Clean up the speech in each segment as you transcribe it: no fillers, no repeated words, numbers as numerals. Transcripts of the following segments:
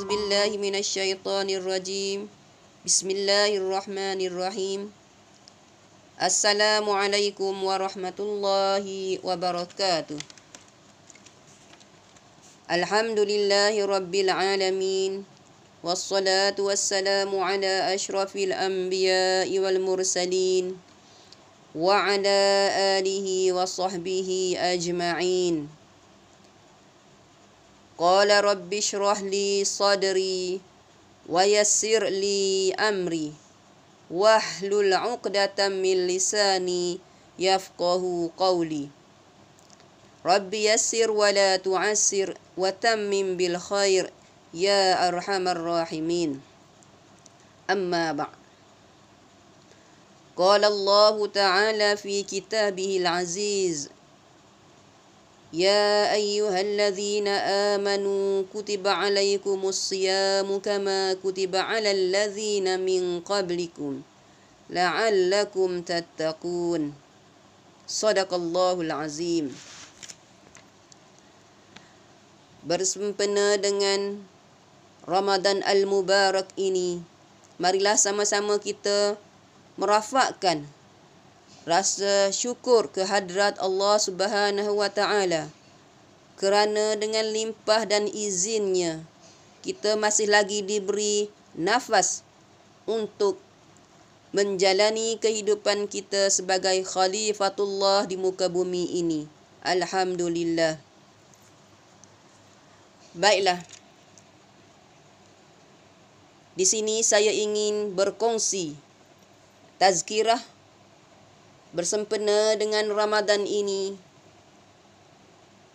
A'udzu billahi minasyaitonir rajim. Bismillahirrahmanirrahim. Assalamualaikum warahmatullahi wabarakatuh. Alhamdulillahi rabbil alamin. Wassalatu wassalamu ala asyrafil anbiya'i wal mursalin wa ala alihi wa sahbihi ajma'in. Qala rabbi shrah li sadri wa yassir li amri wahlul 'uqdatam min lisani yafqahu qawli. Rabbi yassir wa la tu'assir wa tammim bil khair ya arhamar rahimin. Amma ba'd. Qala Allah ta'ala fi kitabihil aziz: Ya ayyuhalladzina amanu kutiba alaikumus siyamu kama kutiba alal ladzina min qablikum la'allakum tattaqun. Shadaqallahul azim. Bersempena dengan Ramadan al-Mubarak ini, marilah sama-sama kita merafakkan rasa syukur kehadrat Allah Subhanahu wa Ta'ala, kerana dengan limpah dan izinnya kita masih lagi diberi nafas untuk menjalani kehidupan kita sebagai khalifatullah di muka bumi ini. Alhamdulillah. Baiklah, di sini saya ingin berkongsi tazkirah bersempena dengan Ramadan ini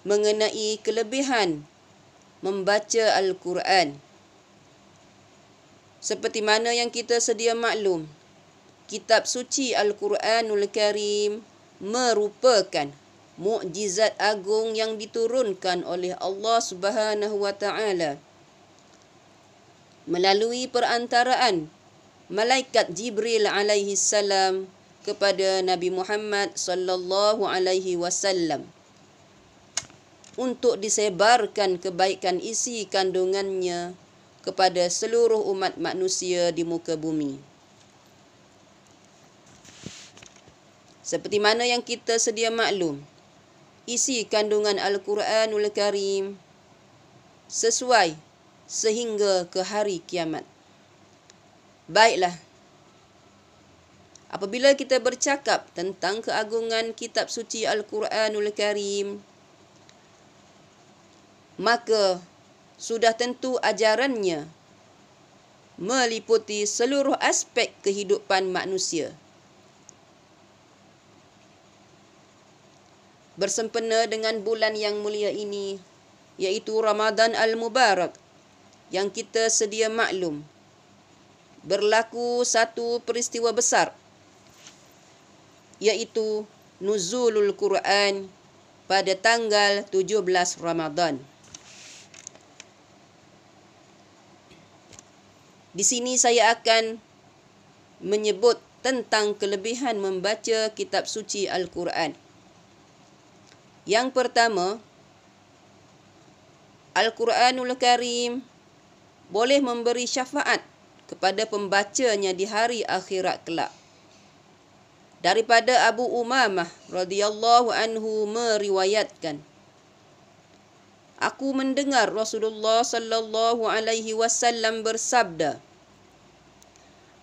mengenai kelebihan membaca Al-Quran. Seperti mana yang kita sedia maklum, kitab suci Al-Quranul Karim merupakan mukjizat agung yang diturunkan oleh Allah Subhanahu wa Ta'ala melalui perantaraan malaikat Jibril alaihi salam kepada Nabi Muhammad sallallahu alaihi wasallam untuk disebarkan kebaikan isi kandungannya kepada seluruh umat manusia di muka bumi. Seperti mana yang kita sedia maklum, isi kandungan Al-Quranul Karim sesuai sehingga ke hari kiamat. Baiklah, apabila kita bercakap tentang keagungan kitab suci Al-Quranul Karim, maka sudah tentu ajarannya meliputi seluruh aspek kehidupan manusia. Bersempena dengan bulan yang mulia ini, iaitu Ramadan Al-Mubarak, yang kita sedia maklum, berlaku satu peristiwa besar, iaitu nuzulul Quran pada tanggal 17 Ramadan. Di sini saya akan menyebut tentang kelebihan membaca kitab suci Al-Quran. Yang pertama, Al-Quranul Karim boleh memberi syafaat kepada pembacanya di hari akhirat kelak. Daripada Abu Umamah radhiyallahu anhu meriwayatkan, aku mendengar Rasulullah sallallahu alaihi wasallam bersabda,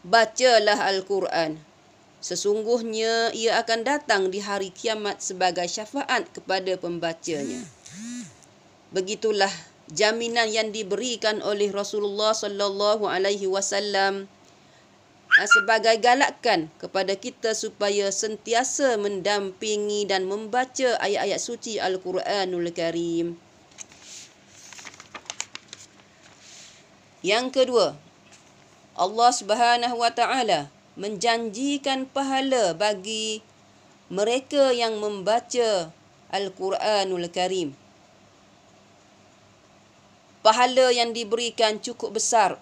bacalah Al-Quran, sesungguhnya ia akan datang di hari kiamat sebagai syafaat kepada pembacanya. Begitulah jaminan yang diberikan oleh Rasulullah sallallahu alaihi wasallam sebagai galakan kepada kita supaya sentiasa mendampingi dan membaca ayat-ayat suci Al-Quranul Karim. Yang kedua, Allah Subhanahu wa Ta'ala menjanjikan pahala bagi mereka yang membaca Al-Quranul Karim. Pahala yang diberikan cukup besar,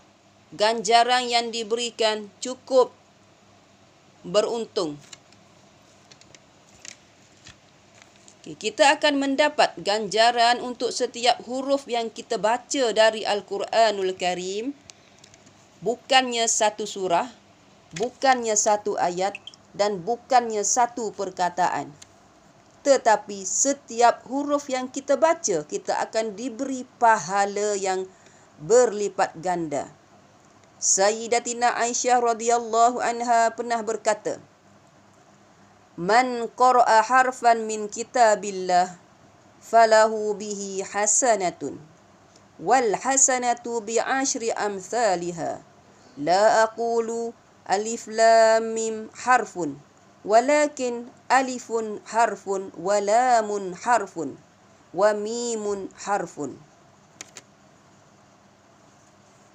ganjaran yang diberikan cukup beruntung. Kita akan mendapat ganjaran untuk setiap huruf yang kita baca dari Al-Quranul Karim. Bukannya satu surah, bukannya satu ayat, dan bukannya satu perkataan. Tetapi setiap huruf yang kita baca, kita akan diberi pahala yang berlipat ganda. Sayyidatina Aisyah radhiyallahu anha pernah berkata, "Man qara'a harfan min kitabillah falahu bihi hasanatun wal hasanatu bi 'ashri amsalha. La aqulu alif lam mim harfun walakin alifun harfun wa lamun harfun wa mimun harfun."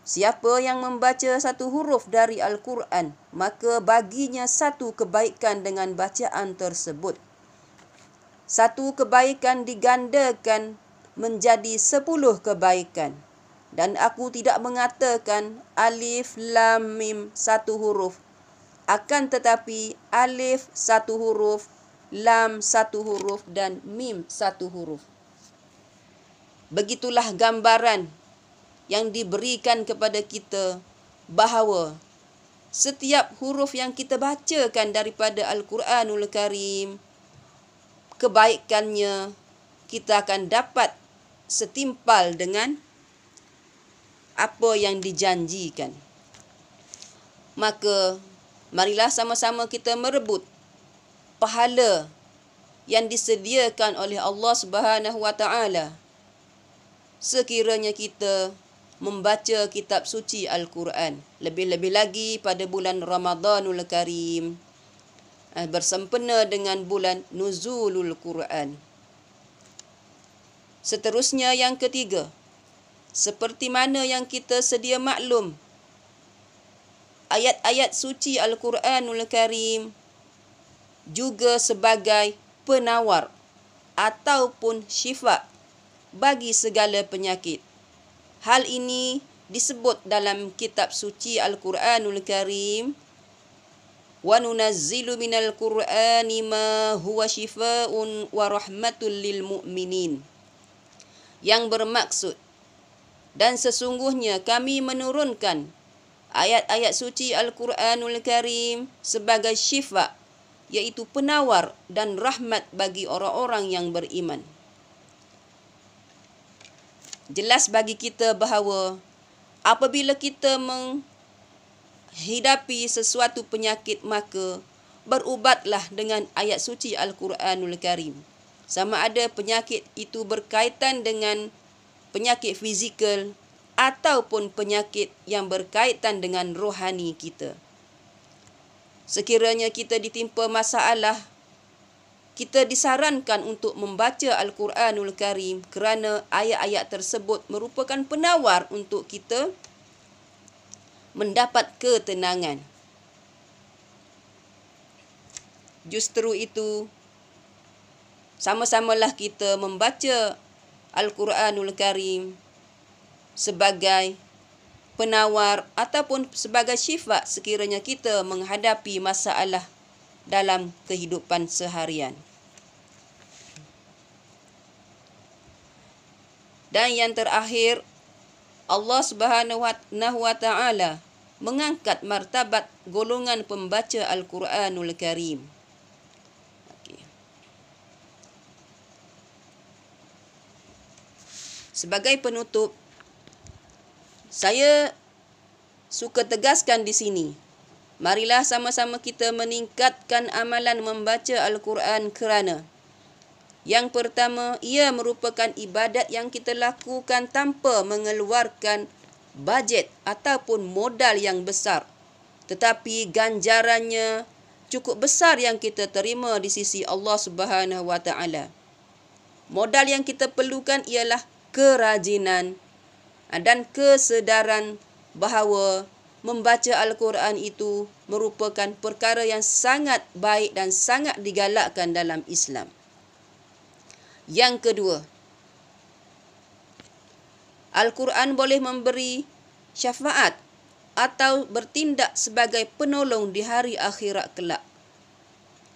Siapa yang membaca satu huruf dari Al-Quran, maka baginya satu kebaikan dengan bacaan tersebut. Satu kebaikan digandakan menjadi 10 kebaikan. Dan aku tidak mengatakan alif, lam, mim satu huruf. Akan tetapi alif satu huruf, lam satu huruf dan mim satu huruf. Begitulah gambaran yang diberikan kepada kita bahawa setiap huruf yang kita bacakan daripada Al-Quranul Karim, kebaikannya kita akan dapat setimpal dengan apa yang dijanjikan. Maka marilah sama-sama kita merebut pahala yang disediakan oleh Allah Subhanahu Wa Taala sekiranya kita membaca kitab suci Al-Quran. Lebih-lebih lagi pada bulan Ramadanul Karim, bersempena dengan bulan Nuzulul Quran. Seterusnya yang ketiga, seperti mana yang kita sedia maklum, ayat-ayat suci Al-Quranul Karim juga sebagai penawar ataupun syifa bagi segala penyakit. Hal ini disebut dalam kitab suci Al-Quranul Karim, wa nunazzilu minal Qur'ani ma huwa shifaa'un wa rahmatul lil mu'minin, yang bermaksud, dan sesungguhnya kami menurunkan ayat-ayat suci Al-Quranul Karim sebagai syifa, iaitu penawar dan rahmat bagi orang-orang yang beriman. Jelas bagi kita bahawa apabila kita menghidapi sesuatu penyakit, maka berubatlah dengan ayat suci Al-Quranul Karim. Sama ada penyakit itu berkaitan dengan penyakit fizikal ataupun penyakit yang berkaitan dengan rohani kita. Sekiranya kita ditimpa masalah, kita disarankan untuk membaca Al-Quranul Karim kerana ayat-ayat tersebut merupakan penawar untuk kita mendapat ketenangan. Justru itu, sama-samalah kita membaca Al-Quranul Karim sebagai penawar ataupun sebagai syifa sekiranya kita menghadapi masalah dalam kehidupan seharian. Dan yang terakhir, Allah Subhanahu Wa Taala mengangkat martabat golongan pembaca Al-Quranul Karim. Sebagai penutup, saya suka tegaskan di sini, marilah sama-sama kita meningkatkan amalan membaca Al-Quran kerana yang pertama, ia merupakan ibadat yang kita lakukan tanpa mengeluarkan bajet ataupun modal yang besar. Tetapi ganjarannya cukup besar yang kita terima di sisi Allah Subhanahu Wa Taala. Modal yang kita perlukan ialah kerajinan dan kesedaran bahawa membaca Al-Quran itu merupakan perkara yang sangat baik dan sangat digalakkan dalam Islam. Yang kedua, Al-Quran boleh memberi syafaat atau bertindak sebagai penolong di hari akhirat kelak,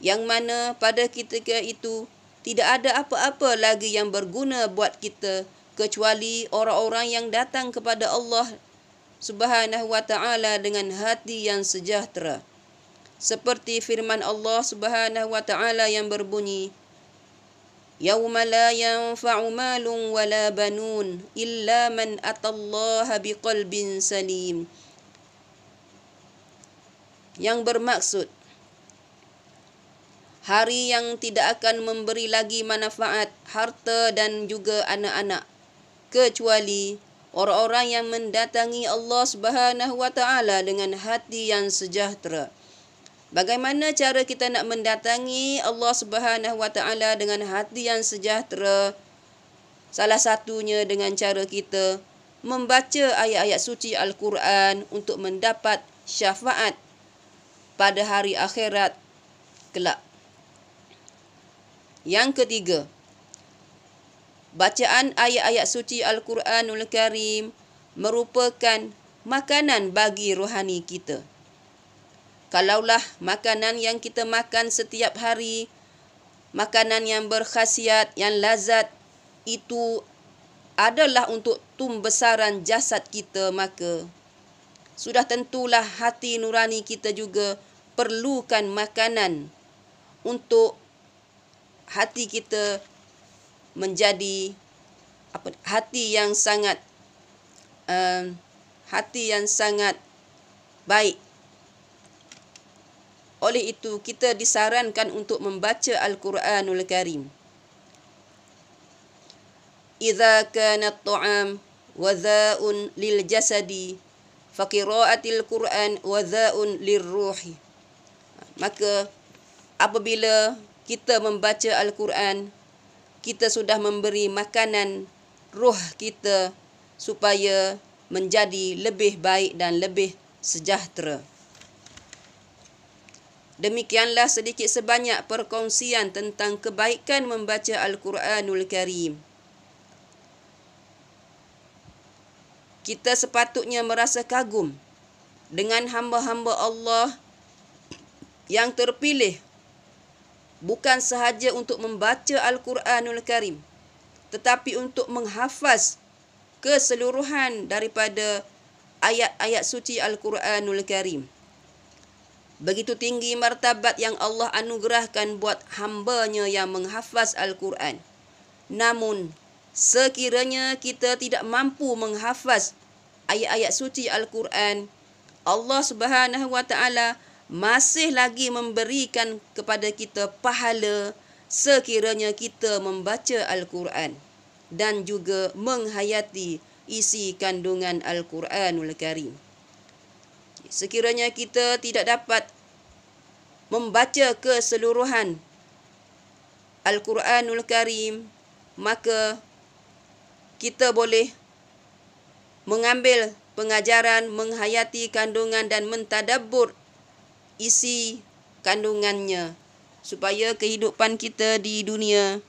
yang mana pada ketika itu Tidak ada apa-apa lagi yang berguna buat kita kecuali orang-orang yang datang kepada Allah Subhanahu wa ta'ala dengan hati yang sejahtera. Seperti firman Allah Subhanahu wa ta'ala yang berbunyi, Yauma la yanfa'u malun wala banun illa man atallaha biqalbin salim. Yang bermaksud, hari yang tidak akan memberi lagi manfaat harta dan juga anak-anak kecuali orang-orang yang mendatangi Allah Subhanahu wa ta'ala dengan hati yang sejahtera. Bagaimana cara kita nak mendatangi Allah Subhanahu wa ta'ala dengan hati yang sejahtera? Salah satunya dengan cara kita membaca ayat-ayat suci Al-Quran untuk mendapat syafaat pada hari akhirat kelak. Yang ketiga, bacaan ayat-ayat suci Al-Quranul Karim merupakan makanan bagi rohani kita. Kalaulah makanan yang kita makan setiap hari, makanan yang berkhasiat, yang lazat, itu adalah untuk tumbesaran jasad kita, maka sudah tentulah hati nurani kita juga perlukan makanan untuk hati kita menjadi hati yang sangat baik. Oleh itu, kita disarankan untuk membaca Al-Quranul Karim. Idza kana at-ta'am wadha'un lil jasadi fa qira'atil Quran wadha'un lirruhi. Maka apabila kita membaca Al-Quran, kita sudah memberi makanan roh kita supaya menjadi lebih baik dan lebih sejahtera. Demikianlah sedikit sebanyak perkongsian tentang kebaikan membaca Al-Quranul Karim. Kita sepatutnya merasa kagum dengan hamba-hamba Allah yang terpilih bukan sahaja untuk membaca Al-Quranul Karim, tetapi untuk menghafaz keseluruhan daripada ayat-ayat suci Al-Quranul Karim. Begitu tinggi martabat yang Allah anugerahkan buat hamba-Nya yang menghafaz Al-Quran. Namun, sekiranya kita tidak mampu menghafaz ayat-ayat suci Al-Quran, Allah Subhanahu wa ta'ala masih lagi memberikan kepada kita pahala sekiranya kita membaca Al-Quran dan juga menghayati isi kandungan Al-Quranul Karim. Sekiranya kita tidak dapat membaca keseluruhan Al-Quranul Karim, maka kita boleh mengambil pengajaran, menghayati kandungan dan mentadabbur isi kandungannya supaya kehidupan kita di dunia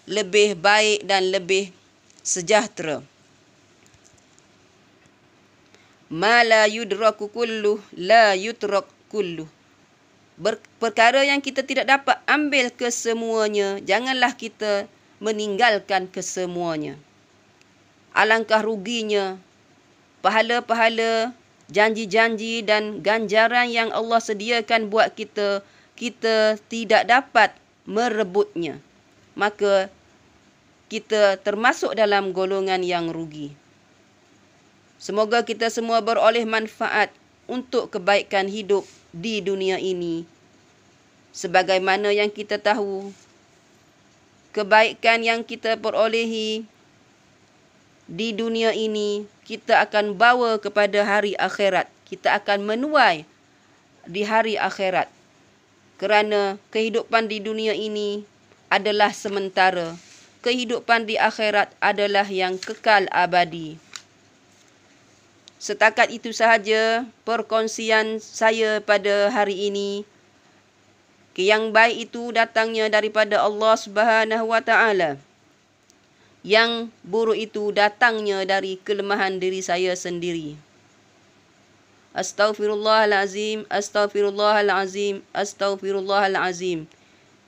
lebih baik dan lebih sejahtera. Ma la yudraku kulluh la yutrak kulluh. Perkara yang kita tidak dapat ambil kesemuanya, janganlah kita meninggalkan kesemuanya. Alangkah ruginya pahala-pahala, janji-janji dan ganjaran yang Allah sediakan buat kita, kita tidak dapat merebutnya. Maka kita termasuk dalam golongan yang rugi. Semoga kita semua beroleh manfaat untuk kebaikan hidup di dunia ini. Sebagaimana yang kita tahu, kebaikan yang kita perolehi di dunia ini, kita akan bawa kepada hari akhirat. Kita akan menuai di hari akhirat. Kerana kehidupan di dunia ini adalah sementara. Kehidupan di akhirat adalah yang kekal abadi. Setakat itu sahaja perkongsian saya pada hari ini. Yang baik itu datangnya daripada Allah Subhanahu wa ta'ala. Yang buruk itu datangnya dari kelemahan diri saya sendiri. Astaghfirullahalazim, astaghfirullahalazim, astaghfirullahalazim.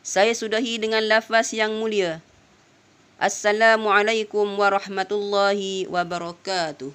Saya sudahi dengan lafaz yang mulia. Assalamualaikum warahmatullahi wabarakatuh.